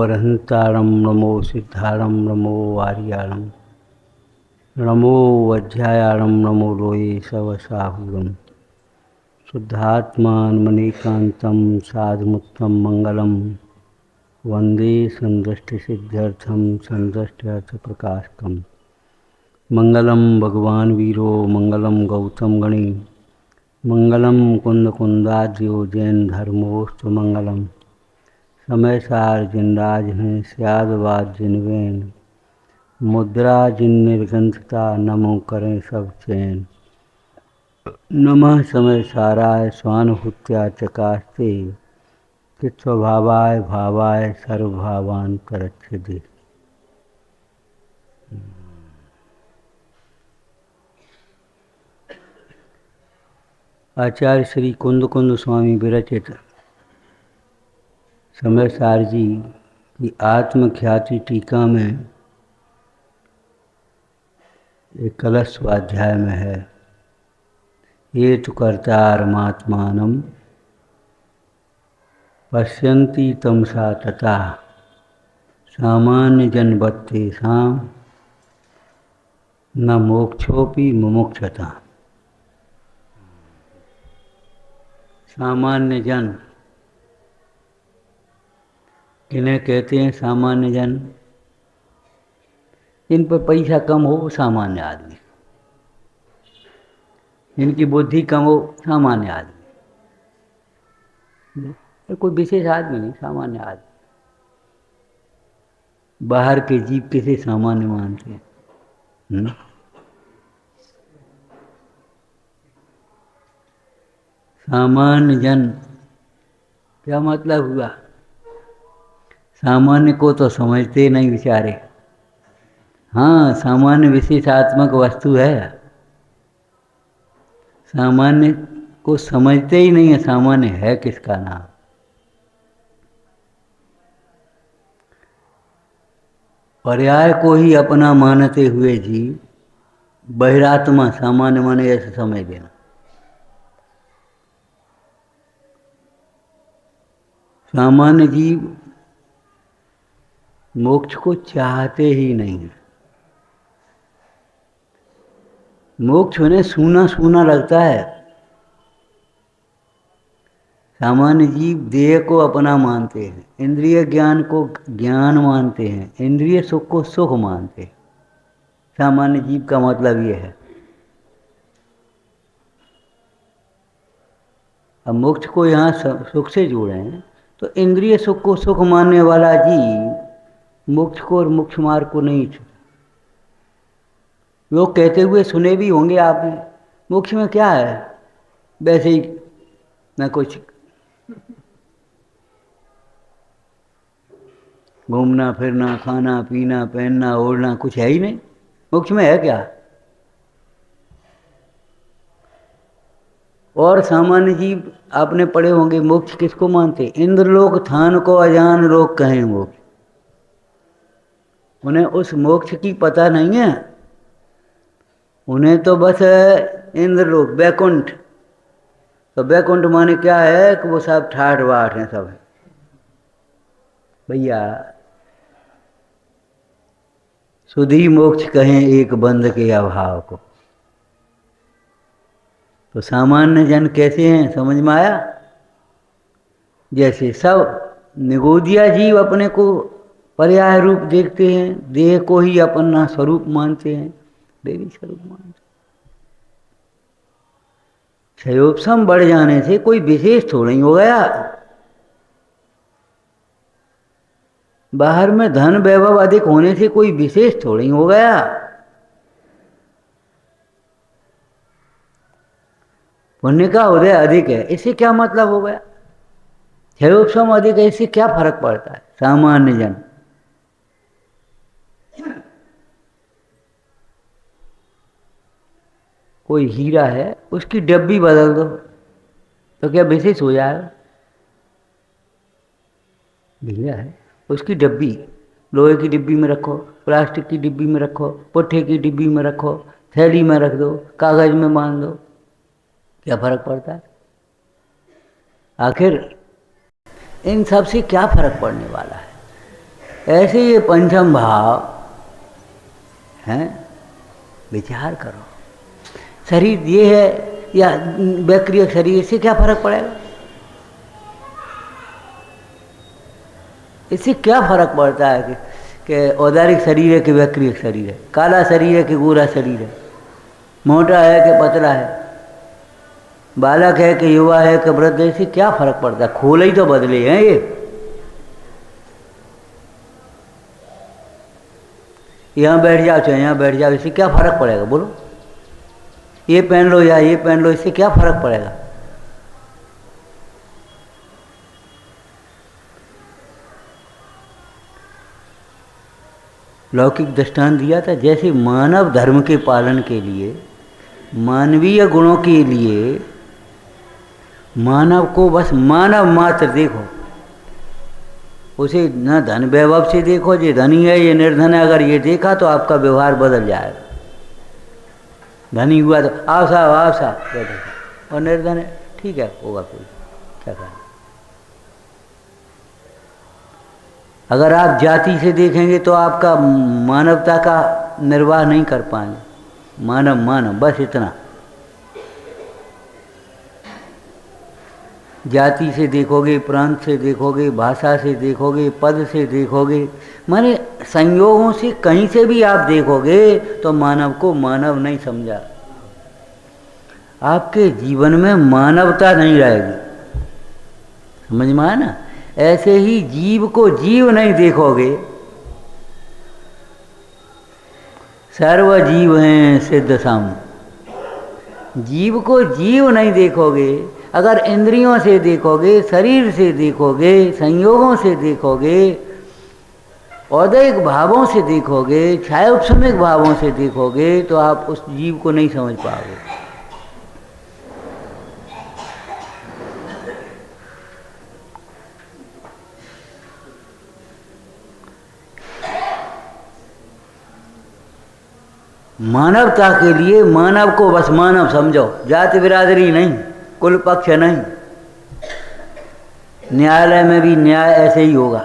अरहंतारं नमो सिद्धारं नमो वारियारं नमो वज्रायारं नमो लोये सवसाहुरं शुद्धात्मान मणिकान्तं साधुमुत्तम मंगलम वंदे संदृष्टिसिद्ध्यर्थं संदृष्ट्यर्थप्रकाशकम् मंगलम भगवान वीरो मंगलम गौतम गणी मंगलम कुंद कुंदाद्यो जैन धर्मोस्तु मंगलम समय सार जिनराज हैं स्यादवाद जिनवेन मुद्रा जिन निर्गंधता नमो करें सब चैन नमः समय साराय स्वानुभूत्या चकास्ते चित्स्वभावाय भावाय सर्वभावान करच्छिदे। आचार्य श्री कुंद कुंद स्वामी विरचित समय सार जी की आत्मख्याति टीका में एक कलश स्वाध्याय में है, ये तो कर्तारमात्मानं पश्यन्ति तमसा तथा सामान्य जनवत्तेषां न मोक्षोपि मुमुक्षता। सामान्य जन किन्हें कहते हैं? सामान्य जन जिन पर पैसा कम हो वो सामान्य आदमी, जिनकी बुद्धि कम हो सामान्य आदमी, कोई विशेष आदमी नहीं, सामान्य आदमी। बाहर के जीव किसे सामान्य मानते हैं? सामान्य जन क्या मतलब हुआ? सामान्य को तो समझते नहीं बेचारे। हाँ, सामान्य विशेषात्मक वस्तु है, सामान्य को समझते ही नहीं है। सामान्य है किसका नाम? पर्याय को ही अपना मानते हुए जीव बहिरात्मा सामान्य माने ऐसे समझ देना। सामान्य जीव मोक्ष को चाहते ही नहीं है। मोक्ष उन्हें सूना सूना लगता है। सामान्य जीव देह को अपना मानते हैं, इंद्रिय ज्ञान को ज्ञान मानते हैं, इंद्रिय सुख को सुख मानते हैं। सामान्य जीव का मतलब ये है। अब मोक्ष को यहाँ सुख से जोड़े हैं तो इंद्रिय सुख को सुख मानने वाला जीव मोक्ष को और मोक्ष मार्ग को नहीं छू। लोग कहते हुए सुने भी होंगे आपने, मोक्ष में क्या है? वैसे ही न कुछ घूमना फिरना, खाना पीना, पहनना ओढ़ना, कुछ है ही नहीं। मोक्ष में है क्या? और सामान्य जीव आपने पढ़े होंगे मोक्ष किसको मानते? इंद्रलोक थान को अजान लोग कहें मोक्ष। उन्हें उस मोक्ष की पता नहीं है। उन्हें तो बस इंद्रलोक, बैकुंठ। तो बैकुंठ माने क्या है कि वो सब ठाठ बाट हैं सब। भैया सुधी मोक्ष कहें एक बंद के अभाव को। तो सामान्य जन कैसे हैं समझ में आया? जैसे सब निगोदिया जीव अपने को पर्याय रूप देखते हैं, देह को ही अपना स्वरूप मानते हैं, देवी स्वरूप मानते। क्षयोपम बढ़ जाने से कोई विशेष थोड़ा ही हो गया। बाहर में धन वैभव अधिक होने से कोई विशेष थोड़ा ही हो गया। पुण्य का उदय अधिक है, इससे क्या मतलब हो गया? क्षयोपम अधिक है, इससे क्या फर्क पड़ता है? सामान्य जन कोई हीरा है, उसकी डब्बी बदल दो तो क्या विशेष हो जाएगा? हीरा है, उसकी डब्बी लोहे की डिब्बी में रखो, प्लास्टिक की डिब्बी में रखो, पुट्ठे की डिब्बी में रखो, थैली में रख दो, कागज में बांध दो, क्या फर्क पड़ता है? आखिर इन सब से क्या फर्क पड़ने वाला है? ऐसे ये पंचम भाव हैं, विचार करो। शरीर ये है या वैक्रिय शरीर, इससे क्या फर्क पड़ेगा? इससे क्या फर्क पड़ता है कि औदारिक शरीर है कि वैक्रिय शरीर है, काला शरीर है कि गोरा शरीर है, मोटा है कि पतला है, बालक है कि युवा है कि वृद्ध है, इससे क्या फर्क पड़ता है? खोल ही तो बदले हैं ये। यहाँ बैठ जाओ चाहे यहाँ बैठ जाओ, इससे क्या फर्क पड़ेगा? बोलो, ये पहन लो या ये पहन लो, इससे क्या फर्क पड़ेगा? लौकिक दृष्टांत दिया था, जैसे मानव धर्म के पालन के लिए, मानवीय गुणों के लिए मानव को बस मानव मात्र देखो, उसे न धन वैभव से देखो, ये धनी है ये निर्धन है, अगर ये देखा तो आपका व्यवहार बदल जाएगा। धनी हुआ तो आओ साहब, और निर्धन है ठीक है होगा, कोई क्या करना। अगर आप जाति से देखेंगे तो आपका मानवता का निर्वाह नहीं कर पाएंगे। मानव बस इतना। जाति से देखोगे, प्रांत से देखोगे, भाषा से देखोगे, पद से देखोगे, माने संयोगों से कहीं से भी आप देखोगे तो मानव को मानव नहीं समझा, आपके जीवन में मानवता नहीं रहेगी। समझ में आया ना? ऐसे ही जीव को जीव नहीं देखोगे, सर्व जीव हैं सिद्ध साम, जीव को जीव नहीं देखोगे। अगर इंद्रियों से देखोगे, शरीर से देखोगे, संयोगों से देखोगे, औदैहिक भावों से देखोगे, छायोपशमिक भावों से देखोगे, तो आप उस जीव को नहीं समझ पाओगे। मानवता के लिए मानव को बस मानव समझो, जाति बिरादरी नहीं, कुल पक्ष नहीं। न्यायालय में भी न्याय ऐसे ही होगा।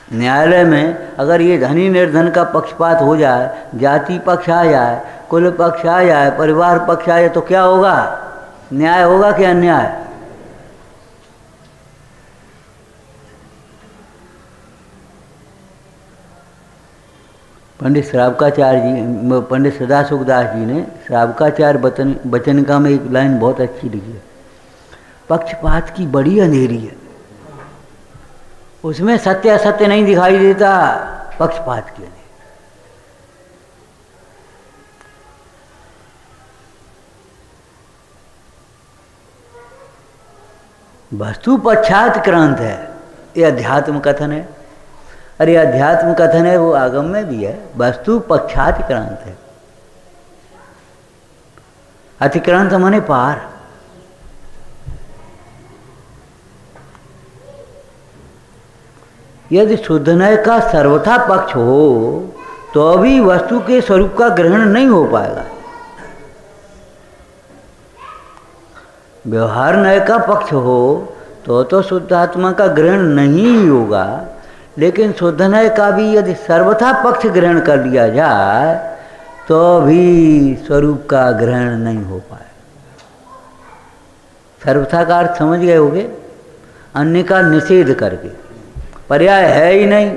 न्यायालय में अगर ये धनी निर्धन का पक्षपात हो जाए, जाति पक्ष आ जाए, कुल पक्ष आ जाए, परिवार पक्ष आ जाए, तो क्या होगा? न्याय होगा कि अन्याय? पंडित श्रावकाचार्य जी, पंडित सदासुखदास जी ने श्रावकाचार्य वचनिका में एक लाइन बहुत अच्छी लिखी है, पक्षपात की बड़ी अंधेरी है, उसमें सत्य असत्य नहीं दिखाई देता, पक्षपात की अंधेरी। वस्तु पक्षात क्रांत है, ये अध्यात्म कथन है। अरे अध्यात्म कथन है वो आगम में भी है, वस्तु पक्षातिक्रांत है। अतिक्रांत माने पार। यदि शुद्ध न्याय का सर्वथा पक्ष हो तो भी वस्तु के स्वरूप का ग्रहण नहीं हो पाएगा। व्यवहार न्याय का पक्ष हो तो शुद्ध आत्मा का ग्रहण नहीं होगा, लेकिन शुद्ध न्याय का भी यदि सर्वथा पक्ष ग्रहण कर लिया जाए तो भी स्वरूप का ग्रहण नहीं हो पाए। सर्वथा का अर्थ समझ गए होगे? अन्य का निषेध करके, पर्याय है ही नहीं,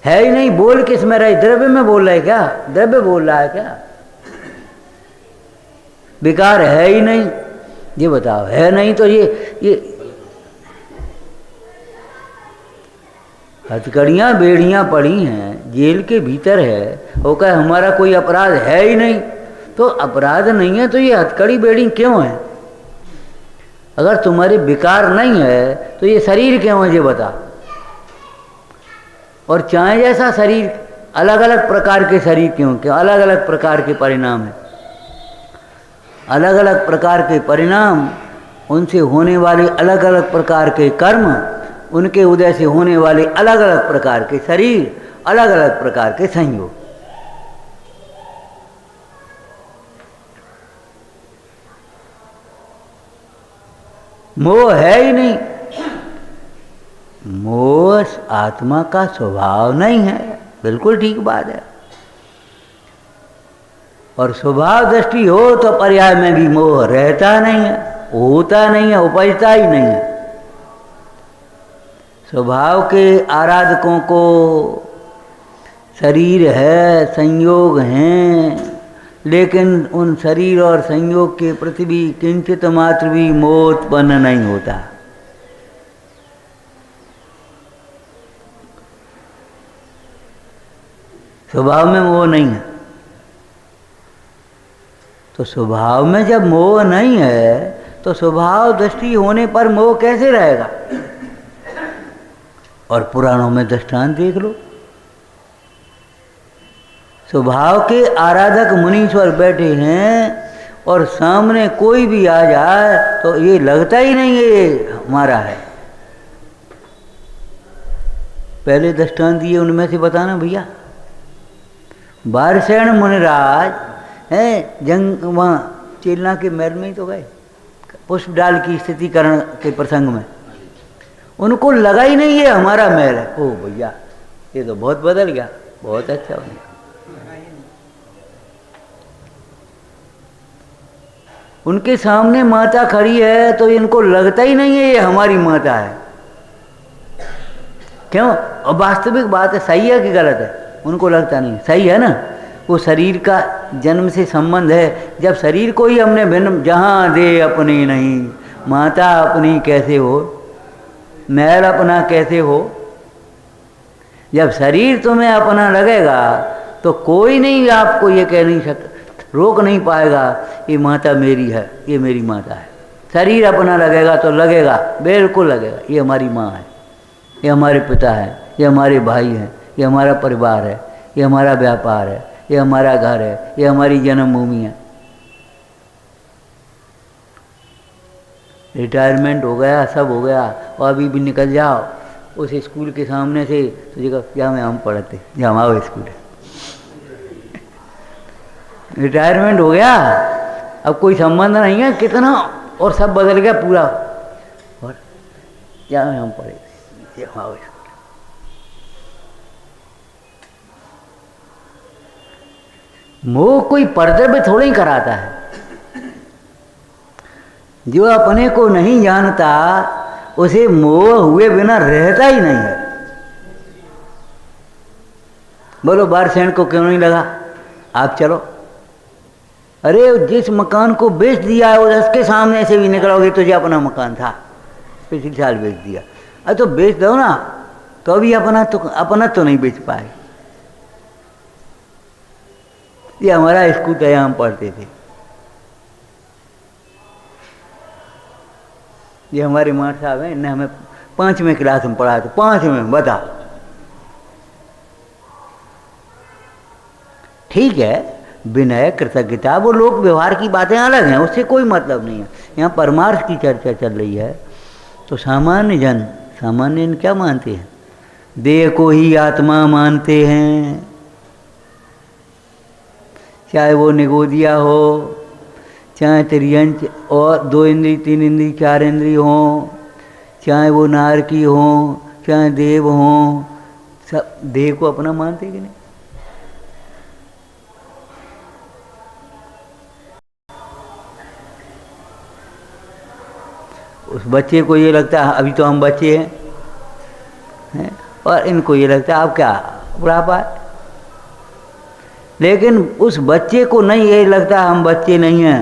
है ही नहीं। बोल किस में रहे? द्रव्य में बोल रहे क्या? द्रव्य बोल रहा है क्या? विकार है ही नहीं, ये बताओ। है नहीं तो ये हथकड़ियाँ बेड़ियाँ पड़ी हैं, जेल के भीतर है, वो कहे हमारा कोई अपराध है ही नहीं। तो अपराध नहीं है तो ये हथकड़ी बेड़ी क्यों है? अगर तुम्हारे विकार नहीं है तो ये शरीर क्यों है, ये बता। और चाहे जैसा शरीर, अलग अलग प्रकार के शरीर क्यों? अलग अलग प्रकार के परिणाम है, अलग अलग प्रकार के परिणाम, उनसे होने वाले अलग अलग प्रकार के कर्म, उनके उदय से होने वाले अलग अलग प्रकार के शरीर, अलग अलग प्रकार के संयोग। मोह है ही नहीं, मोह आत्मा का स्वभाव नहीं है, बिल्कुल ठीक बात है। और स्वभाव दृष्टि हो तो पर्याय में भी मोह रहता नहीं है, होता नहीं है, उपजता ही नहीं है। स्वभाव के आराधकों को शरीर है, संयोग हैं, लेकिन उन शरीर और संयोग के प्रति भी किंचित मात्र भी मोह उत्पन्न नहीं होता। स्वभाव में मोह नहीं है। तो स्वभाव में जब मोह नहीं है तो स्वभाव दृष्टि होने पर मोह कैसे रहेगा? और पुराणों में दृष्टांत देख लो। स्वभाव के आराधक मुनीश्वर बैठे हैं और सामने कोई भी आ जाए तो ये लगता ही नहीं है ये हमारा है। पहले दृष्टांत दिए उनमें से बताना भैया। बारसेन मुनिराज हैं, जंग वहाँ चेलना के महल में ही तो गए पुष्प डाल की स्थितिकरण के प्रसंग में। उनको लगा ही नहीं ये हमारा महल है। ओ भैया ये तो बहुत बदल गया, बहुत अच्छा हो गया। उनके सामने माता खड़ी है तो इनको लगता ही नहीं है ये हमारी माता है। क्यों? और वास्तविक बात है, सही है कि गलत है? उनको लगता नहीं, सही है ना। वो शरीर का जन्म से संबंध है। जब शरीर को ही हमने भिन्न, जहाँ दे अपनी नहीं, माता अपनी कैसे हो, महल अपना कैसे हो। जब शरीर तुम्हें अपना लगेगा तो कोई नहीं आपको ये कह नहीं सकता, रोक नहीं पाएगा ये माता मेरी है, ये मेरी माता है। शरीर अपना लगेगा तो लगेगा, बिल्कुल लगेगा, ये हमारी माँ है, ये हमारे पिता है, ये हमारे भाई हैं, ये हमारा परिवार है, ये हमारा व्यापार है, ये हमारा घर है, ये हमारी जन्मभूमि है। रिटायरमेंट हो गया, सब हो गया, और अभी भी निकल जाओ उस स्कूल के सामने से तो जगह जहाँ में हम पढ़ते, जहाँ आओ स्कूल है। रिटायरमेंट हो गया, अब कोई संबंध नहीं है कितना, और सब बदल गया पूरा। और जहाँ में हम पढ़े थे, जहाँ आओ। मोह कोई पर्दे पे थोड़ा ही कराता है। जो अपने को नहीं जानता उसे मोह हुए बिना रहता ही नहीं है। बोलो बारसेन को क्यों नहीं लगा? आप चलो, अरे जिस मकान को बेच दिया है उसके सामने से भी निकलोगे तो जो अपना मकान था पिछले साल बेच दिया, अरे तो बेच दो ना, तो अभी अपना तो नहीं बेच पाए। ये हमारा स्कूल था, हम पढ़ते थे, ये हमारे माँ साहब हैं, इन्हें हमें 5वीं क्लास में पढ़ाया था। 5वीं, बता। ठीक है, विनय कृतज्ञता वो लोक व्यवहार की बातें अलग हैं, उससे कोई मतलब नहीं है। यहाँ परमार्थ की चर्चा चल रही है। तो सामान्य जन क्या मानते हैं? देह को ही आत्मा मानते हैं, चाहे वो निगोदिया हो, चाहे त्रियंच और 2 इंद्री 3 इंद्री 4 इंद्री हों, चाहे वो नारकी हों, चाहे देव हों, सब देह को अपना मानते कि नहीं? उस बच्चे को ये लगता है अभी तो हम बच्चे हैं, और इनको ये लगता है अब क्या बुढ़ापा है। लेकिन उस बच्चे को नहीं ये लगता हम बच्चे नहीं हैं,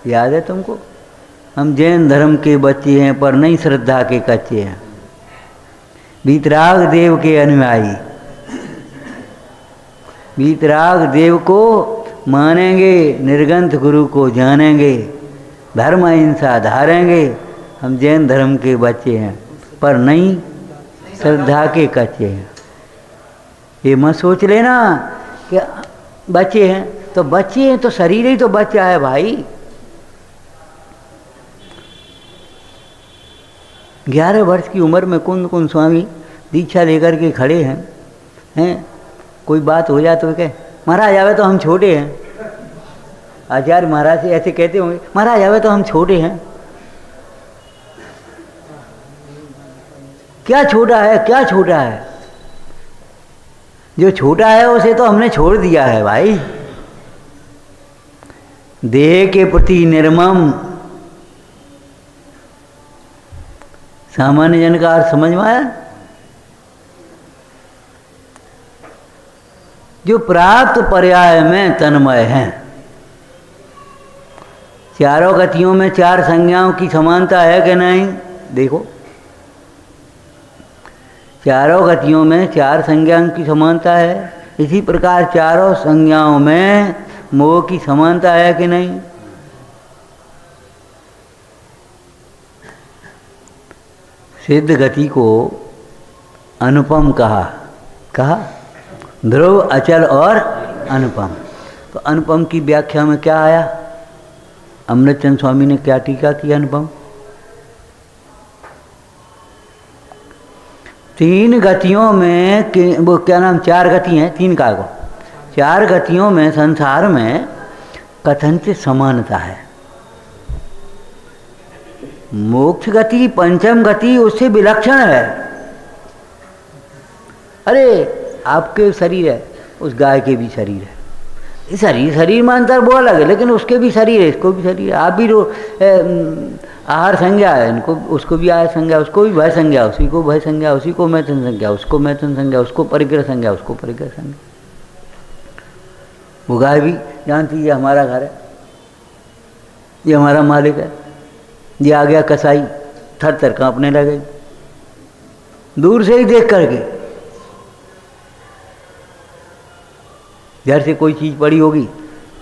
याद है तुमको? हम जैन धर्म के बच्चे हैं पर नहीं श्रद्धा के कच्चे हैं, वीतराग देव के अनुयायी। वीतराग देव को मानेंगे, निर्गंथ गुरु को जानेंगे, धर्म अहिंसा धारेंगे। हम जैन धर्म के बच्चे हैं पर नहीं श्रद्धा के कच्चे हैं। ये मत सोच लेना कि बच्चे हैं तो बच्चे हैं, तो शरीर ही तो बच्चा है भाई। 11 वर्ष की उम्र में कुंद स्वामी दीक्षा लेकर के खड़े हैं, कोई बात हो जाए तो कहे महाराज आवे तो हम छोटे हैं, आचार्य महाराज से ऐसे कहते होंगे, महाराज अबे तो हम छोटे हैं। क्या छोटा है, क्या छोटा है? जो छोटा है उसे तो हमने छोड़ दिया है भाई। देह के प्रति निर्मम, सामान्य जन का अर्थ समझ में आया? जो प्राप्त पर्याय में तन्मय हैं। चारों गतियों में चार संज्ञाओं की समानता है कि नहीं? देखो, चारों गतियों में चार संज्ञाओं की समानता है। इसी प्रकार चारों संज्ञाओं में मोह की समानता है कि नहीं? सिद्ध गति को अनुपम कहा ध्रुव, अचल और अनुपम। तो अनुपम की व्याख्या में क्या आया? अमृतचंद स्वामी ने क्या टीका की अनुपम? तीन गतियों में वो क्या नाम, चार गति हैं, तीन का को, चार गतियों में संसार में कथनचित समानता है। मोक्ष गति, पंचम गति उससे विलक्षण है। अरे आपके शरीर है, उस गाय के भी शरीर है। शरीर में अंतर वो अलग है, लेकिन उसके भी शरीर है, इसको भी शरीर है। आप भी आहार संज्ञा है, इनको उसको भी आहार संज्ञा, उसको भी भय संज्ञा, उसी को भय संज्ञा, उसी को मैथुन संज्ञा, उसको मैथुन संज्ञा, उसको परिग्रह संज्ञा, उसको परिग्रह संज्ञा। वो गाय भी जानती है ये हमारा घर है, ये हमारा मालिक है। ये आ गया कसाई, थर थर कांपने लगे दूर से ही देख करके। घर से कोई चीज़ पड़ी होगी,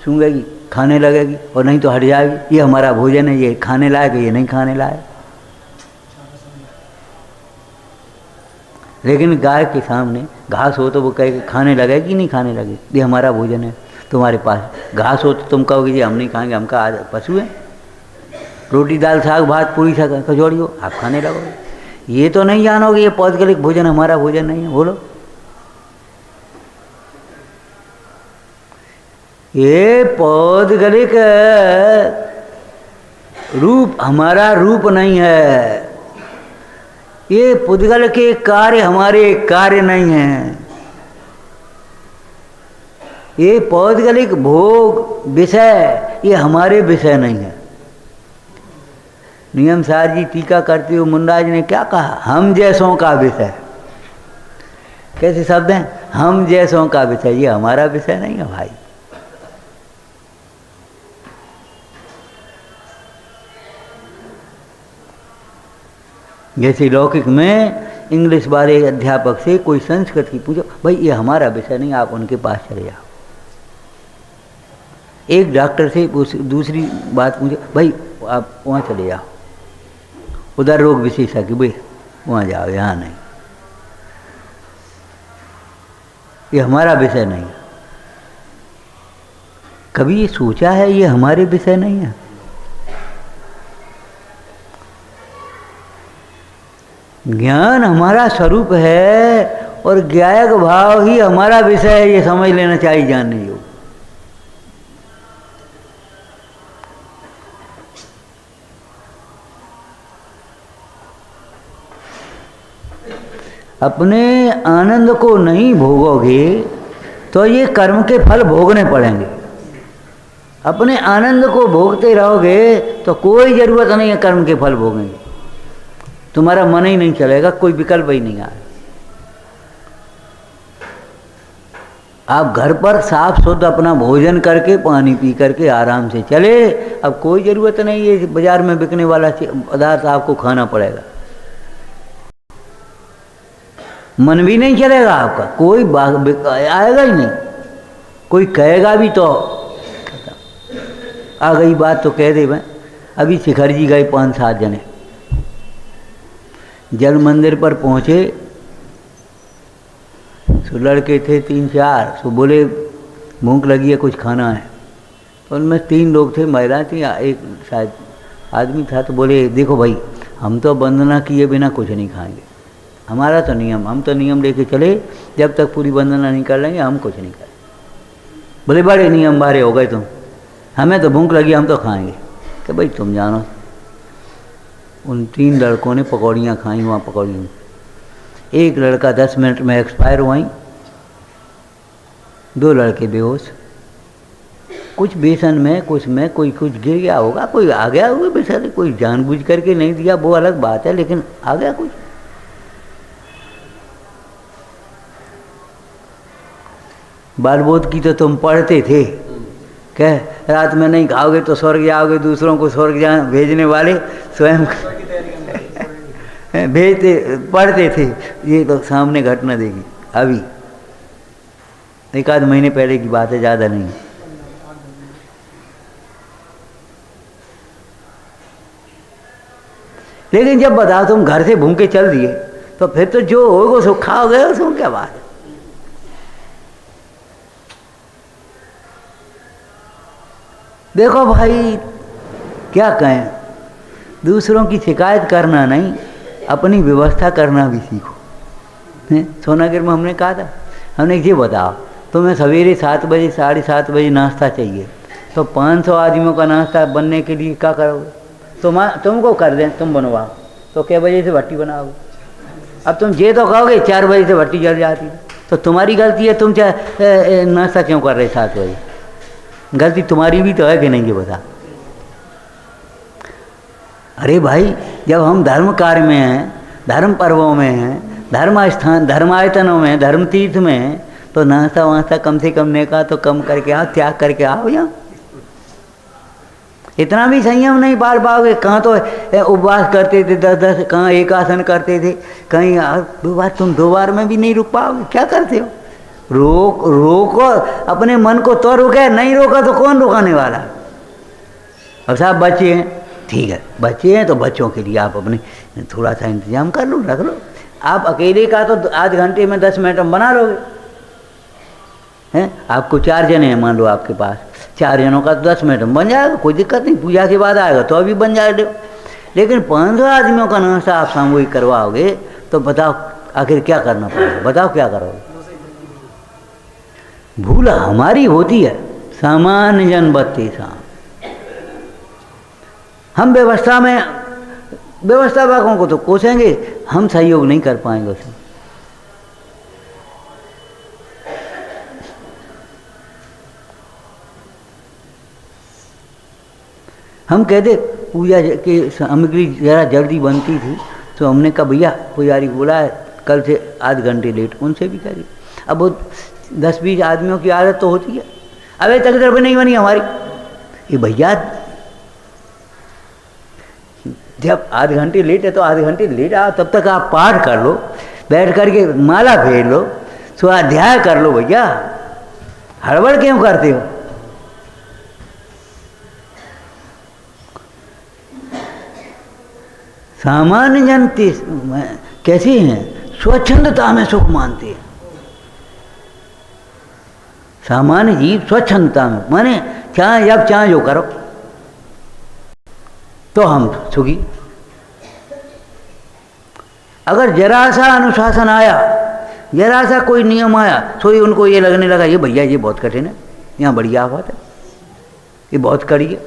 सूंघेगी, खाने लगेगी, और नहीं तो हट जाएगी। ये हमारा भोजन है, ये खाने लायक है, ये नहीं खाने लायक। लेकिन गाय के सामने घास हो तो वो कहेगी खाने लगेगी, नहीं खाने लगेगी। ये हमारा भोजन है, तुम्हारे पास घास हो तो तुम कहोगे जी हम नहीं खाएंगे, हम का पशु है। रोटी दाल साग भात पूरी कचौड़ी हो, आप खाने लगोगे। ये तो नहीं जानोगे ये पौधगलिक भोजन हमारा भोजन नहीं है। बोलो, ये पौधगलिक रूप हमारा रूप नहीं है। ये पुद्गल के कार्य हमारे कार्य नहीं है। ये पौधगलिक भोग विषय ये हमारे विषय नहीं है। नियम सार जी टीका करते हुए मुंडाज ने क्या कहा? हम जैसों का विषय। कैसे शब्द हैं? हम जैसों का विषय, ये हमारा विषय नहीं है भाई। जैसे लौकिक में इंग्लिश वाले अध्यापक से कोई संस्कृत की पूछो, भाई ये हमारा विषय नहीं, आप उनके पास चले जाओ। एक डॉक्टर से दूसरी बात पूछो, भाई आप वहाँ चले जाओ, उधर रोग विशेषज्ञ, भाई वहाँ जाओ, यहाँ नहीं। ये हमारा विषय नहीं है। कभी ये सोचा है ये हमारे विषय नहीं है? ज्ञान हमारा स्वरूप है और ज्ञायक भाव ही हमारा विषय है, ये समझ लेना चाहिए जानने योग्य। अपने आनंद को नहीं भोगोगे तो ये कर्म के फल भोगने पड़ेंगे। अपने आनंद को भोगते रहोगे तो कोई ज़रूरत नहीं है कर्म के फल भोगेंगे। तुम्हारा मन ही नहीं चलेगा, कोई विकल्प ही नहीं आए। आप घर पर साफ शुद्ध अपना भोजन करके पानी पी करके आराम से चले। अब कोई ज़रूरत नहीं है बाजार में बिकने वाला पदार्थ आपको खाना पड़ेगा। मन भी नहीं चलेगा आपका, कोई आएगा ही नहीं, कोई कहेगा भी तो आ गई बात तो कह दे। मैं अभी शिखर जी गए 5-7 जने, जल मंदिर पर पहुँचे, तो लड़के थे 3-4, तो बोले भूख लगी है कुछ खाना है। तो उनमें 3 लोग थे, महिला थी, एक शायद आदमी था। तो बोले देखो भाई हम तो वंदना किए बिना कुछ नहीं खाएंगे, हमारा तो नियम, हम तो नियम लेके चले जब तक पूरी वंदना नहीं कर लेंगे हम कुछ नहीं करें। बोले बड़े नियम बारे हो गए तुम, हमें तो भूख लगी, हम तो खाएंगे। कि भाई तुम जानो। उन 3 लड़कों ने पकौड़ियाँ खाई वहाँ पकौड़ियों। एक लड़का 10 मिनट में एक्सपायर हुआ, 2 लड़के बेहोश। कुछ बेसन में कुछ कुछ गिर गया होगा, कोई आ गया होगा बेचारे, कोई जानबूझ करके नहीं दिया वो अलग बात है, लेकिन आ गया कुछ। बालबोध की तो तुम पढ़ते थे, कह रात में नहीं खाओगे तो स्वर्ग जाओगे, दूसरों को स्वर्ग भेजने वाले स्वयं भेजते पढ़ते थे। ये तो सामने घटना देगी अभी 1 आध महीने पहले की बात है, ज़्यादा नहीं। लेकिन जब बताओ तुम घर से भूखे चल दिए तो फिर तो जो होगा सो खाओगे, उसमें क्या बात है। देखो भाई क्या कहें, दूसरों की शिकायत करना नहीं, अपनी व्यवस्था करना भी सीखो। सोनागिर में हमने कहा था, हमने ये बताओ तुम्हें सवेरे 7 बजे 7:30 बजे नाश्ता चाहिए, तो 500 आदमियों का नाश्ता बनने के लिए क्या करोगे? तुमको कर दें, तुम बनवाओ, तो कै बजे से भट्टी बनाओगे? अब तुम ये तो कहोगे 4 बजे से भट्टी जल जाती है, तो तुम्हारी गलती है। तुम नाश्ता क्यों कर रहे 7 बजे? गलती तुम्हारी भी तो है कि नहीं, ये बता। अरे भाई जब हम धर्म कार्य में हैं, धर्म पर्वों में हैं, धर्म स्थान धर्मायतनों में, धर्म तीर्थ में हैं, तो नाश्ता वास्ता कम से कम ने का तो कम करके आओ, त्याग करके आओ। यहाँ इतना भी संयम नहीं पाल पाओगे। कहाँ तो उपवास करते थे 10-10, कहाँ एक आसन करते थे, कहीं 2 बार, तुम 2 बार में भी नहीं रुक पाओगे। क्या करते हो? रोको अपने मन को, तो रुके, नहीं रोका तो कौन रुकाने वाला। अब साहब बच्चे हैं, ठीक है, बच्चे हैं तो बच्चों के लिए आप अपने थोड़ा सा इंतजाम कर लो, रख लो। आप अकेले का तो आध घंटे में 10 मिनट में बना लोगे हैं। आपको 4 जने हैं मान लो आपके पास, 4 जनों का तो 10 मिनट में बन जाएगा, कोई दिक्कत नहीं। पूजा के बाद आएगा तो अभी बन जाएगा। लेकिन 500 आदमियों का नाश्ता आप सामूहिक करवाओगे तो बताओ आखिर क्या करना पड़ेगा? बताओ क्या करोगे? भूल हमारी होती है, सामान्य जन बत्ती सा। हम व्यवस्थापकों को तो कोसेंगे, हम सहयोग नहीं कर पाएंगे उसमें। हम कहते पूजा की सामग्री ज़रा जल्दी बनती थी तो हमने कहा भैया पुजारी बोला है कल से आध घंटे लेट, उनसे भी कह दी। अब वो 10-20 आदमियों की आदत तो होती है। अबे तक तरफ नहीं बनी हमारी, ये भैया जब आध घंटे लेट है तो आध घंटे लेट आओ, तब तक आप पाठ कर लो, बैठ करके माला फेर लो, स्वाध्याय कर लो। भैया हड़बड़ क्यों करते हो? सामान्य जन कैसे हैं? स्वच्छंदता में सुख मानते हैं। सामान्य जीव स्वच्छंदता में माने चाहे जब चाहे जो करो तो हम सुखी। अगर जरा सा अनुशासन आया, जरा सा कोई नियम आया तो उनको ये लगने लगा ये भैया ये बहुत कठिन है, यहाँ बढ़िया बात है, ये बहुत कड़ी है।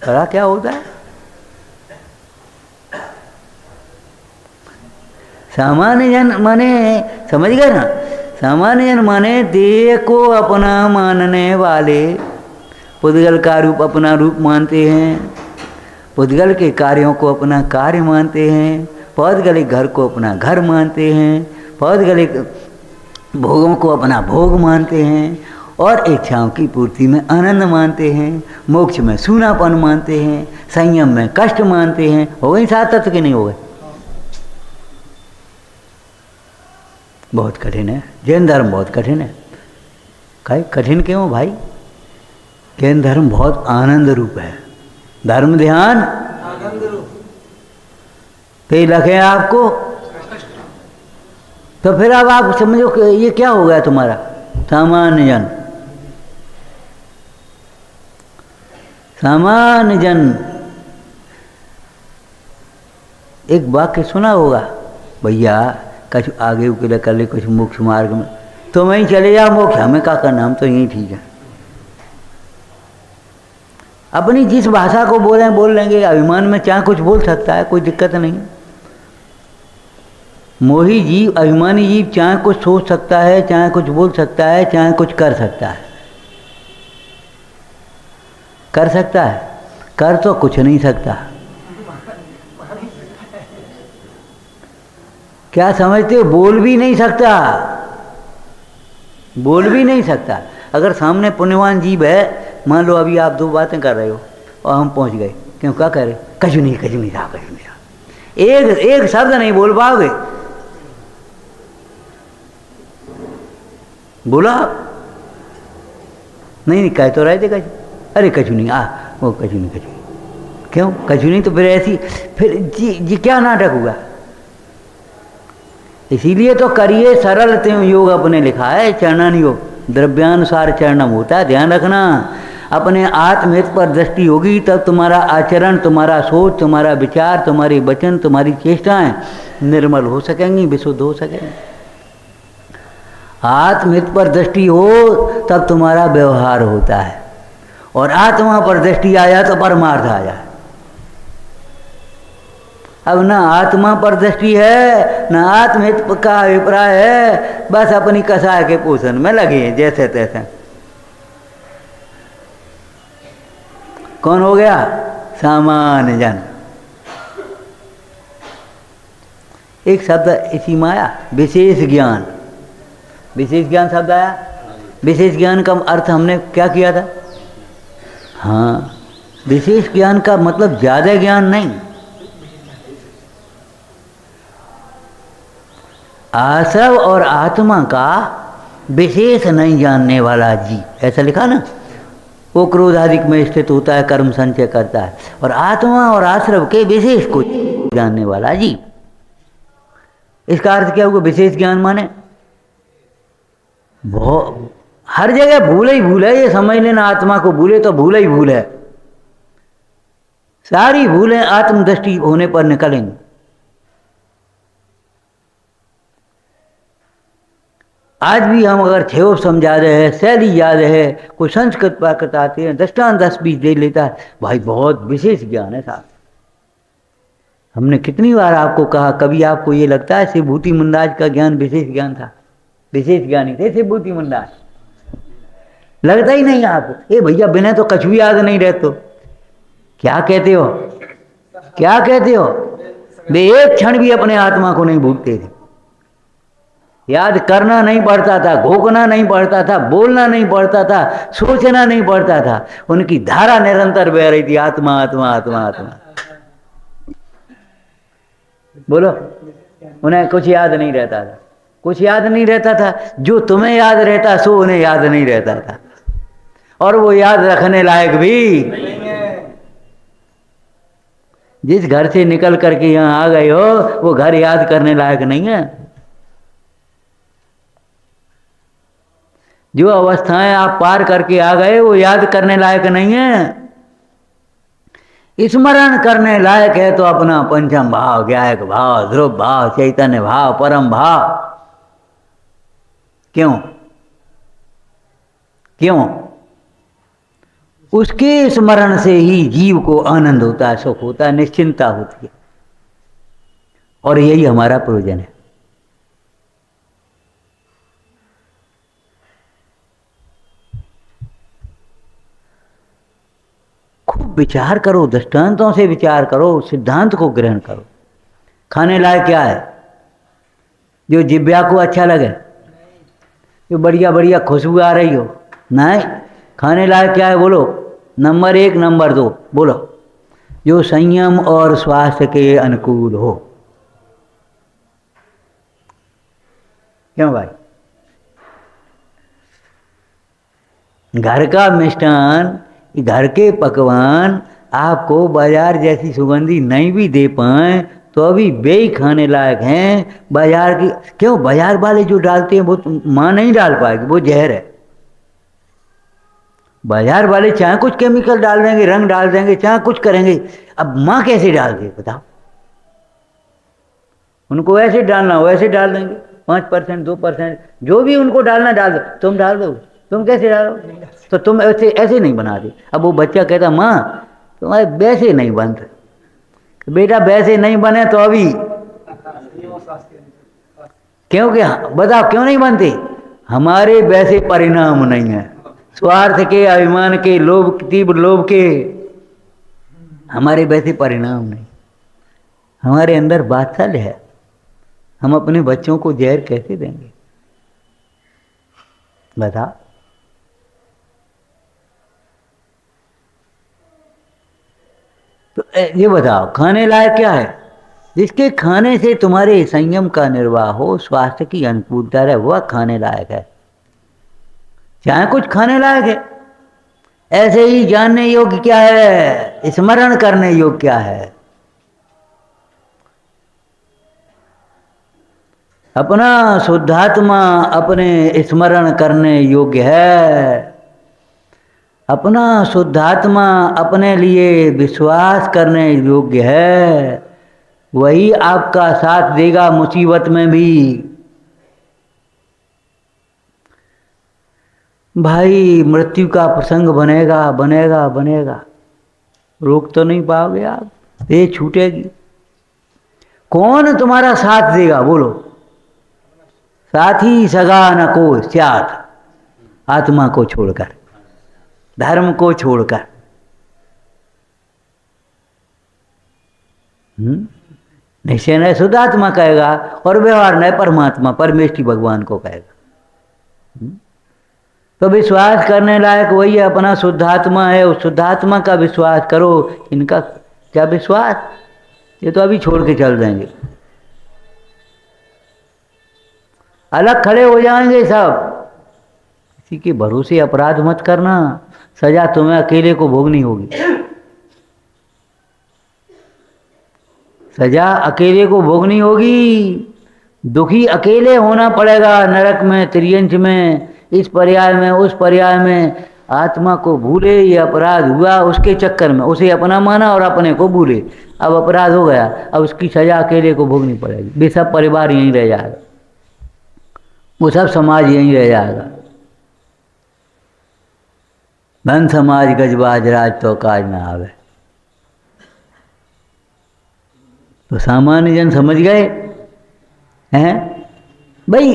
कड़ा क्या होता है? सामान्य जन माने, समझ गए ना? सामान्य जन माने देह को अपना मानने वाले, पुद्गल का रूप अपना रूप मानते हैं, पुद्गल के कार्यों को अपना कार्य मानते हैं, पौद्गलिक घर को अपना घर मानते हैं, पौद्गलिक भोगों को अपना भोग मानते हैं, और इच्छाओं की पूर्ति में आनंद मानते हैं, मोक्ष में सूनापन मानते हैं, संयम में कष्ट मानते हैं। हो गए 7 तत्व के नहीं हो गए? बहुत कठिन है जैन धर्म, बहुत कठिन है। कहीं कठिन क्यों भाई? जैन धर्म बहुत आनंद रूप है। धर्म ध्यान आनंद रूप पे लगे आपको, तो फिर अब आप समझो कि ये क्या हो गया तुम्हारा सामान्य जन। सामान्य जन एक वाक्य सुना होगा, भैया कुछ आगे उकेले कर ले, कुछ मोक्ष मार्ग में तो वहीं चले जाओ मोक्ष, हमें क्या करना, हम तो यहीं ठीक है। अपनी जिस भाषा को बोल लेंगे, अभिमान में चाहे कुछ बोल सकता है, कोई दिक्कत नहीं। मोही जीव, अभिमानी जीव चाहे कुछ सोच सकता है, चाहे कुछ बोल सकता है, चाहे कुछ कर सकता है। कर सकता है, कर तो कुछ नहीं सकता। क्या समझते हो? बोल भी नहीं सकता, बोल भी नहीं सकता। अगर सामने पुण्यवान जीव है, मान लो अभी आप दो बातें कर रहे हो और हम पहुंच गए, क्यों क्या कह रहे? कछु नहीं रहा, कछु नहीं रहा। एक शब्द नहीं बोल पाओगे। बोला नहीं, कह तो रहे थे कछु, अरे कछु नहीं, वो कछु नहीं। क्यों कछु नहीं? तो फिर ऐसी फिर जी क्या नाटक हुआ? इसीलिए तो करिए सरल त्यों योग अपने लिखा है, चरणन योग द्रव्यानुसार चरणम होता है। ध्यान रखना, अपने आत्महित पर दृष्टि होगी तब तुम्हारा आचरण, तुम्हारा सोच, तुम्हारा विचार, तुम्हारे वचन, तुम्हारी चेष्टाएं निर्मल हो सकेंगी, विशुद्ध हो सकेंगी। आत्महित पर दृष्टि हो तब तुम्हारा व्यवहार होता है, और आत्मा पर दृष्टि आ जाए तो परमार्थ आ जाए। अब ना आत्मा पर दृष्टि है, ना आत्महित का अभिप्राय है, बस अपनी कसाय के पोषण में लगे हैं जैसे तैसे। कौन हो गया? सामान्य जन। एक शब्द इसी में आया, विशेष ज्ञान। विशेष ज्ञान शब्द आया। विशेष ज्ञान का अर्थ हमने क्या किया था? हाँ, विशेष ज्ञान का मतलब ज्यादा ज्ञान नहीं, आश्रव और आत्मा का विशेष नहीं जानने वाला जीव, ऐसा लिखा ना। वो क्रोधाधिक में स्थित होता है, कर्म संचय करता है, और आत्मा और आश्रव के विशेष को जानने वाला जीव। इसका अर्थ क्या हुआ? विशेष ज्ञान माने हर जगह भूल ही भूल है, ये समझ लेना। आत्मा को भूले तो भूल ही भूल है। सारी भूलें आत्मदृष्टि होने पर निकलेंगी। आज भी हम अगर थेओ समझा रहे हैं, शैली याद है, कोई संस्कृत वाक्य आते हैं, दृष्टांत 10-20 दे लेता है, भाई बहुत विशेष ज्ञान है साहब। हमने कितनी बार आपको कहा, कभी आपको ये लगता है शिवभूति मुंडाज का ज्ञान विशेष ज्ञान था? विशेष ज्ञानी थे शिवभूति मुंडाज, लगता ही नहीं आपको। ए भैया, बिना तो कछु भी याद नहीं रहते। क्या कहते हो? क्या कहते हो? वे एक क्षण भी अपने आत्मा को नहीं भूलते थे। याद करना नहीं पड़ता था, घोकना नहीं पड़ता था, बोलना नहीं पड़ता था, सोचना नहीं पड़ता था। उनकी धारा निरंतर बह रही थी, आत्मा आत्मा आत्मा आत्मा। बोलो, उन्हें कुछ याद नहीं रहता था, कुछ याद नहीं रहता था। जो तुम्हें याद रहता सो उन्हें याद नहीं रहता था, और वो याद रखने लायक भी नहीं है। जिस घर से निकल करके यहाँ आ गए हो, वो घर याद करने लायक नहीं है। जो अवस्थाएं आप पार करके आ गए, वो याद करने लायक नहीं है। स्मरण करने लायक है तो अपना पंचम भाव, ज्ञायक भाव, ध्रुव भाव, चैतन्य भाव, परम भाव। क्यों? क्यों? उसके स्मरण से ही जीव को आनंद होता है, सुख होता है, निश्चिंता होती है, और यही हमारा प्रयोजन है। खूब विचार करो, दृष्टांतों से विचार करो, सिद्धांत को ग्रहण करो। खाने लायक क्या है जो जिब्या को अच्छा लगे, जो बढ़िया बढ़िया खुशबू आ रही हो? नहीं। खाने लायक क्या है? बोलो। नंबर 1, नंबर 2 बोलो। जो संयम और स्वास्थ्य के अनुकूल हो। क्यों भाई? घर का मिष्ठान, घर के पकवान आपको बाजार जैसी सुगंधी नहीं भी दे पाए तो अभी वे खाने लायक हैं। बाजार की क्यों? बाजार वाले जो डालते हैं वो माँ नहीं डाल पाएगी, वो जहर है। बाजार वाले चाहे कुछ केमिकल डाल देंगे, रंग डाल देंगे, चाहे कुछ करेंगे, अब माँ कैसे डाल दे बताओ? उनको ऐसे डालना हो वैसे डाल देंगे, 5%, 2%, जो भी उनको डालना डाल दो। तुम डाल दो? तुम कैसे डालो? तो तुम ऐसे ऐसे नहीं बनाते। अब वो बच्चा कहता माँ तुम्हारे वैसे नहीं बनते। बेटा वैसे नहीं बने तो अभी क्यों, क्या बताओ क्यों नहीं बनते? हमारे वैसे परिणाम नहीं है, स्वार्थ के, अभिमान के, लोभ, तीव्र लोभ के, हमारे वैसे परिणाम नहीं। हमारे अंदर वात्सल्य है। हम अपने बच्चों को जहर कैसे देंगे बता? तो ये बताओ खाने लायक क्या है? जिसके खाने से तुम्हारे संयम का निर्वाह हो, स्वास्थ्य की अनुकूलता रहे, वह खाने लायक है। चाहे कुछ खाने लायक है। ऐसे ही जानने योग्य क्या है, स्मरण करने योग्य क्या है? अपना शुद्धात्मा अपने स्मरण करने योग्य है। अपना शुद्धात्मा अपने लिए विश्वास करने योग्य है। वही आपका साथ देगा मुसीबत में भी। भाई मृत्यु का प्रसंग बनेगा बनेगा बनेगा, रोक तो नहीं पाओगे आप, ये छूटेगी। कौन तुम्हारा साथ देगा बोलो? साथी सगा न को स्यात, आत्मा को छोड़कर, धर्म को छोड़कर। निश्चय न शुद्धात्मा कहेगा और व्यवहार न परमात्मा परमेष्टि भगवान को कहेगा। तो विश्वास करने लायक वही अपना शुद्धात्मा है। उस शुद्धात्मा का विश्वास करो। इनका क्या विश्वास, ये तो अभी छोड़ के चल देंगे, अलग खड़े हो जाएंगे सब। किसी के भरोसे अपराध मत करना, सजा तुम्हें अकेले को भोगनी होगी। सजा अकेले को भोगनी होगी। दुखी अकेले होना पड़ेगा नरक में, त्रियंच में, इस पर्याय में, उस पर्याय में। आत्मा को भूले, ये अपराध हुआ उसके चक्कर में, उसे अपना माना और अपने को भूले। अब अपराध हो गया, अब उसकी सजा अकेले को भोगनी पड़ेगी। वे सब परिवार यहीं रह जाएगा, वो सब समाज यहीं रह जाएगा। धन समाज गजबाज राज तो काज न आवे। तो सामान्य जन समझ गए हैं भाई,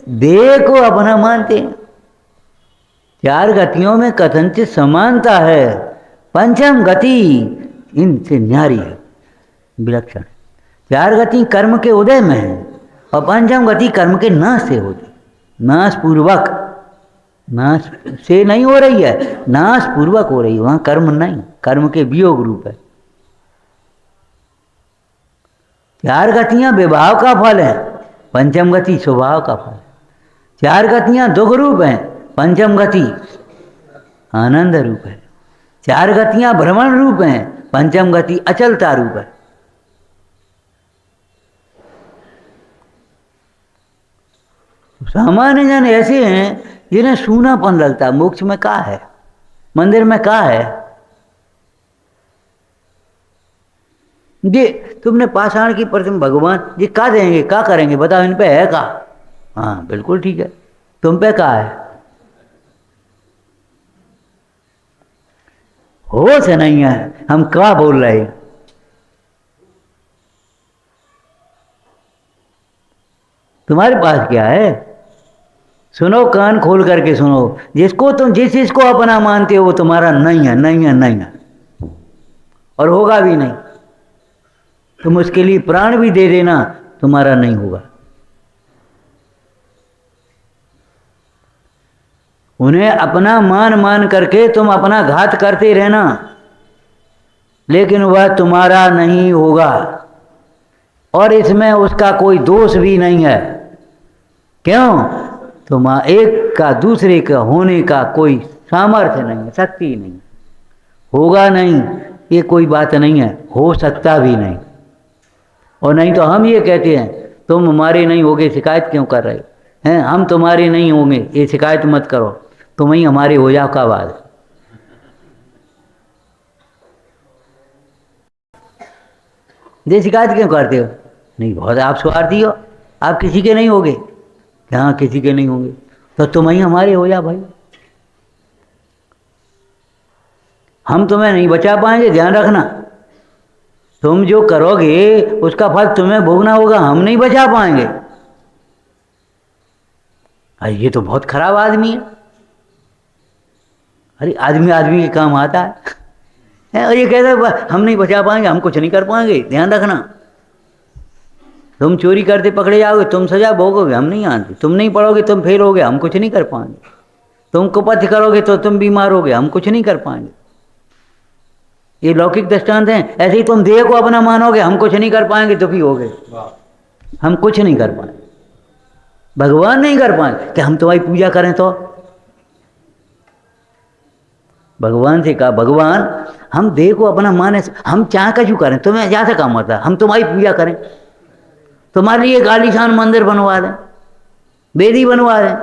देह को अपना मानते हैं। चार गतियों में कथनचित समानता है, पंचम गति इनसे न्यारी है, विलक्षण। चार गति कर्म के उदय में है और पंचम गति कर्म के नाश से होती, नाश पूर्वक। नाश से नहीं हो रही है, नाश पूर्वक हो रही है। वहां कर्म नहीं, कर्म के वियोग रूप है। चार गतियां विभाव का फल है, पंचम गति स्वभाव का फल है। चार गतियां दुख रूप हैं, पंचम गति आनंद रूप है। चार गतियां भ्रमण रूप हैं, पंचम गति अचलता रूप है। सामान्य जन ऐसे हैं जिन्हें सूनापन लगता है। मोक्ष में कहाँ है, मंदिर में कहाँ है? ये तुमने पाषाण की प्रतिमा भगवान ये का देंगे, का करेंगे बताओ? इन पे है का? हाँ बिल्कुल ठीक है। तुम पे कहा है? होश नहीं है, हम क्या बोल रहे हैं? तुम्हारे पास क्या है? सुनो, कान खोल करके सुनो। जिसको तुम जिस चीज को अपना मानते हो वो तुम्हारा नहीं है, नहीं है, नहीं है, और होगा भी नहीं। तुम उसके लिए प्राण भी दे देना, तुम्हारा नहीं होगा। उन्हें अपना मान मान करके तुम अपना घात करते रहना, लेकिन वह तुम्हारा नहीं होगा। और इसमें उसका कोई दोष भी नहीं है। क्यों? तुम एक का दूसरे का होने का कोई सामर्थ्य नहीं है, शक्ति नहीं, होगा नहीं, ये कोई बात नहीं है, हो सकता भी नहीं। और नहीं तो हम ये कहते हैं तुम हमारे नहीं होगे, शिकायत क्यों कर रहे हैं? हम तुम्हारे नहीं होंगे, ये शिकायत मत करो, तुम ही हमारे हो जाओ का बात। ये शिकायत क्यों करते हो? नहीं बहुत आप स्वार्थी हो, आप किसी के नहीं होगे। हाँ किसी के नहीं होंगे, तो तुम ही हमारे हो जा भाई। हम तुम्हें नहीं बचा पाएंगे, ध्यान रखना। तुम जो करोगे उसका फल तुम्हें भोगना होगा, हम नहीं बचा पाएंगे। अरे ये तो बहुत खराब आदमी है। अरे आदमी आदमी के काम आता है और ये कहता है हम नहीं बचा पाएंगे, हम कुछ नहीं कर पाएंगे। ध्यान रखना, तुम चोरी करते पकड़े जाओगे, तुम सजा भोगोगे, हम नहीं आते। तुम नहीं पढ़ोगे, तुम फेल होगे, हम कुछ नहीं कर पाएंगे। तुम कुपथ करोगे तो तुम बीमार होगे, हम कुछ नहीं कर पाएंगे। ये लौकिक दृष्टांत हैं। ऐसे ही तुम देह को अपना मानोगे, हम कुछ नहीं कर पाएंगे, दुखी होगे, हम कुछ नहीं कर पाएंगे। भगवान नहीं कर पाएंगे कि हम तुम्हारी पूजा करें तो। भगवान से कहा, भगवान हम देह को अपना माने, हम चाह कछु करें, तुम्हें जा सका मत, हम तुम्हारी पूजा करें, तुम्हारे लिए एक आलीशान मंदिर बनवा दें, वेदी बनवा दें,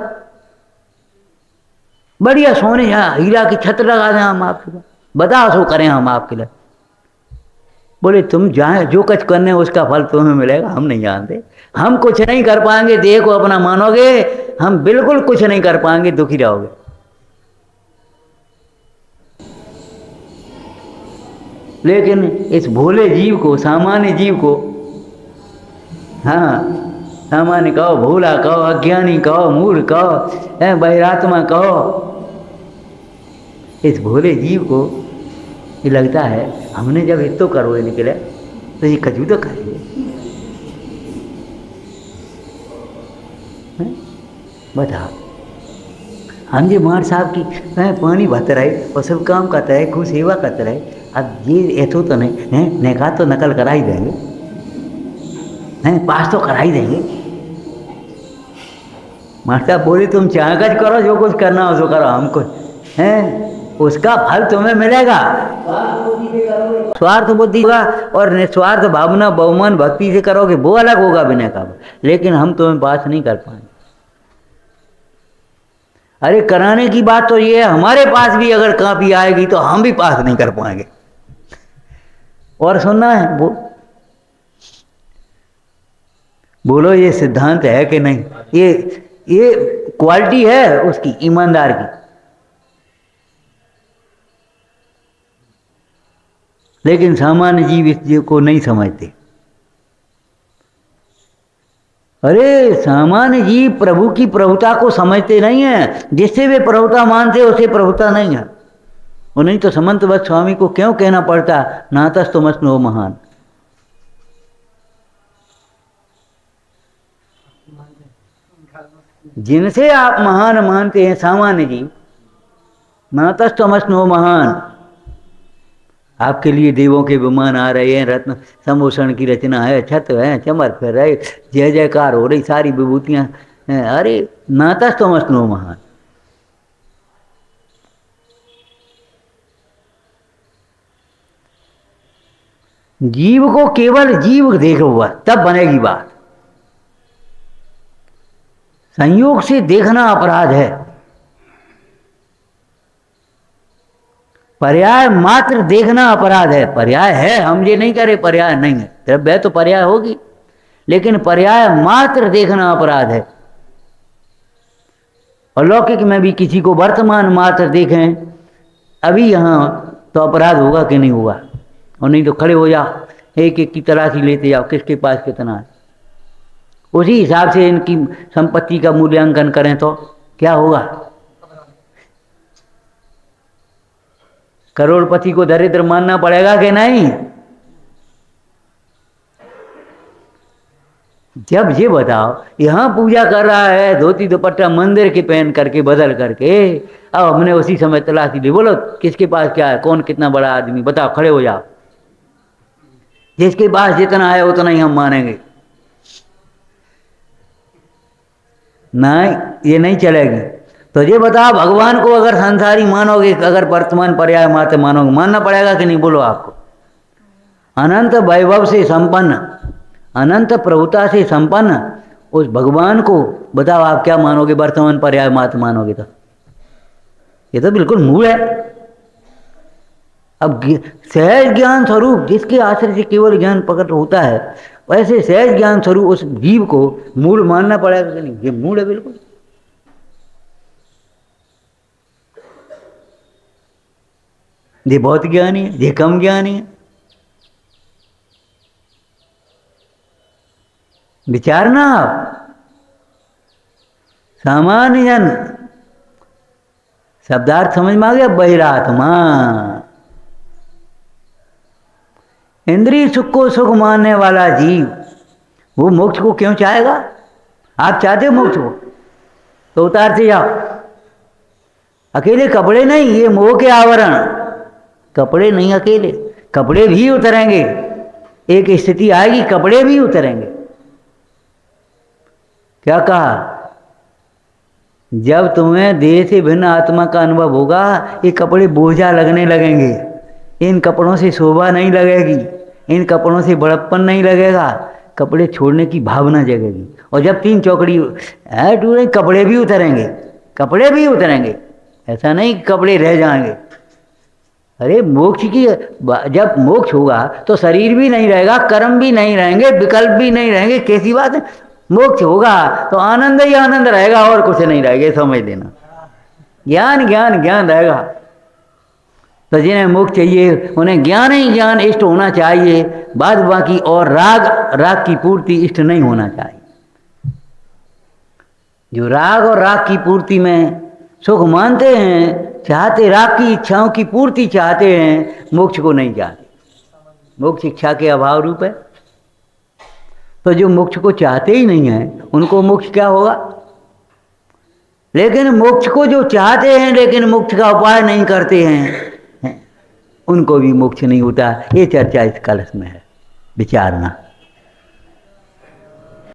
बढ़िया सोने हीरा की छत लगा दें हम आपके लिए, बताओ सो करें हम आपके लिए। बोले तुम जाए जो कुछ करने उसका फल तुम्हें मिलेगा, हम नहीं जानते, हम कुछ नहीं कर पाएंगे। देह को अपना मानोगे, हम बिल्कुल कुछ नहीं कर पाएंगे, दुखी रहोगे। लेकिन इस भोले जीव को, सामान्य जीव को, हाँ सामान्य कहो, भोला कहो, अज्ञानी कहो, मूर्ख कहो, बहिरात्मा कहो, इस भोले जीव को ये लगता है हमने जब हितो करोए निकले तो ये कजू तो करेंगे। बताओ, हम जो मार साहब की पानी भरते रहे और सब काम करते रहे, खूब सेवा करते रहे, अब ये ऐसो तो नहीं है, नेका तो नकल करा ही देंगे, हैं पास तो करा ही देंगे। मास्टर साहब बोले तुम चाहकर करो, जो कुछ करना हो सो करो, हमको हैं उसका फल तुम्हें मिलेगा। स्वार्थ बुद्धि होगा और निस्वार्थ भावना, बहुमान भक्ति से करोगे, वो अलग होगा बिना का। लेकिन हम तुम्हें पास नहीं कर पाएंगे। अरे कराने की बात तो ये है, हमारे पास भी अगर कापी आएगी तो हम भी पास नहीं कर पाएंगे। और सुनना है वो, बोलो ये सिद्धांत है कि नहीं? ये क्वालिटी है उसकी, ईमानदार की। लेकिन सामान्य जीव इस जीव को नहीं समझते। अरे सामान्य जीव प्रभु की प्रभुता को समझते नहीं है। जिससे वे प्रभुता मानते उसे प्रभुता नहीं है। वो नहीं तो समंतवत स्वामी को क्यों कहना पड़ता नातस्तमस्नो महान। जिनसे आप महान मानते हैं सामान्य जीव, नातस्तमस्नो महान, आपके लिए देवों के विमान आ रहे हैं, रत्न संभूषण की रचना है, छत है, चमर फिर रहे, जय जयकार हो रही, सारी विभूतियां। अरे नातस्तमस्नो महान। जीव को केवल जीव देखो हुआ तब बनेगी बात। संयोग से देखना अपराध है। पर्याय मात्र देखना अपराध है। पर्याय है, हम ये नहीं कह रहे पर्याय नहीं है, द्रव्य तो पर्याय होगी, लेकिन पर्याय मात्र देखना अपराध है। और लौकिक में भी किसी को वर्तमान मात्र देखें अभी यहाँ तो अपराध होगा कि नहीं होगा? और नहीं तो खड़े हो जाओ, एक एक की तलाशी लेते जाओ, किसके पास कितना है, उसी हिसाब से इनकी संपत्ति का मूल्यांकन करें तो क्या होगा? करोड़पति को दरिद्र मानना पड़ेगा कि नहीं? जब ये बताओ, यहाँ पूजा कर रहा है धोती दुपट्टा मंदिर के पहन करके बदल करके, अब हमने उसी समय तलाशी ली, बोलो किसके पास क्या है, कौन कितना बड़ा आदमी, बताओ, खड़े हो जाओ। जिसके पास जितना है उतना ही हम मानेंगे। नहीं, ये नहीं चलेगी। तो ये बताओ, भगवान को अगर संसारी मानोगे, अगर वर्तमान पर्याय मात्र मानोगे, मानना पड़ेगा कि नहीं? बोलो आपको। अनंत वैभव से संपन्न, अनंत प्रभुता से संपन्न उस भगवान को बताओ आप क्या मानोगे? वर्तमान पर्याय मात्र मानोगे तो ये तो बिल्कुल मूल है। अब सहज ज्ञान स्वरूप जिसके आश्रय से केवल ज्ञान प्रकट होता है, वैसे सहज ज्ञान स्वरूप उस जीव को मूल मानना पड़ेगा कि नहीं? ये मूल है बिल्कुल। ये बहुत ज्ञानी है, ये कम ज्ञानी है। विचारना आप। सामान्य जन शब्दार्थ समझ में आ गया। बहिरात्मा इंद्रिय सुख को सुख मानने वाला जीव, वो मोक्ष को क्यों चाहेगा? आप चाहते हो मोक्ष को तो उतारते जाओ। अकेले कपड़े नहीं, ये मोह के आवरण, कपड़े नहीं अकेले, कपड़े भी उतरेंगे। एक स्थिति आएगी कपड़े भी उतरेंगे। क्या कहा? जब तुम्हें देह से भिन्न आत्मा का अनुभव होगा, ये कपड़े बोझा लगने लगेंगे। इन कपड़ों से शोभा नहीं लगेगी, इन कपड़ों से बड़प्पन नहीं लगेगा, कपड़े छोड़ने की भावना जगेगी। और जब तीन चौकड़ी है टूटे, कपड़े भी उतरेंगे, कपड़े भी उतरेंगे। ऐसा नहीं कि कपड़े रह जाएंगे। अरे मोक्ष की, जब मोक्ष होगा तो शरीर भी नहीं रहेगा, कर्म भी नहीं रहेंगे, विकल्प भी नहीं रहेंगे। कैसी बात है? मोक्ष होगा तो आनंद ही आनंद रहेगा और कुछ नहीं रहेगा, समझ लेना। ज्ञान ज्ञान ज्ञान रहेगा। तो जिन्हें मोक्ष चाहिए उन्हें ज्ञान ही ज्ञान इष्ट होना चाहिए, बाद बाकी और राग की पूर्ति इष्ट नहीं होना चाहिए। जो राग और राग की पूर्ति में सुख मानते हैं, चाहते, राग की इच्छाओं की पूर्ति चाहते हैं, मोक्ष को नहीं चाहते। मोक्ष इच्छा के अभाव रूप है। तो जो मोक्ष को चाहते ही नहीं है उनको मोक्ष क्या होगा? लेकिन मोक्ष को जो चाहते हैं लेकिन मोक्ष का उपाय नहीं करते हैं, उनको भी मोक्ष नहीं होता। ये चर्चा इस कलश में है, विचारना।